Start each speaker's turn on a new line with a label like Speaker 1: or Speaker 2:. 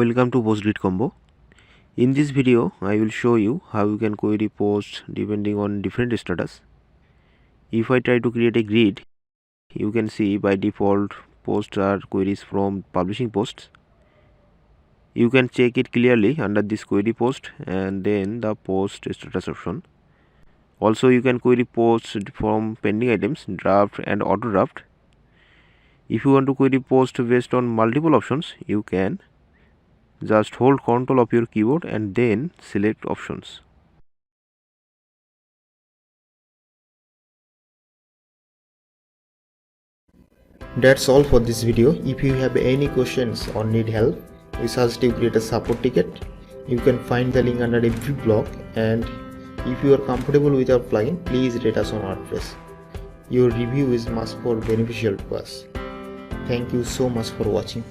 Speaker 1: Welcome to PostGrid Combo. In this video, I will show you how you can query posts depending on different status. If I try to create a grid, you can see by default posts are queries from publishing posts. You can check it clearly under this query post and then the post status option. Also, you can query posts from pending items, draft and auto draft. If you want to query post based on multiple options, you can just hold Ctrl of your keyboard and then select options.
Speaker 2: That's all for this video. If you have any questions or need help, we suggest you create a support ticket. You can find the link under every blog, and if you are comfortable with our plugin, please rate us on WordPress. Your review is much more beneficial to us. Thank you so much for watching.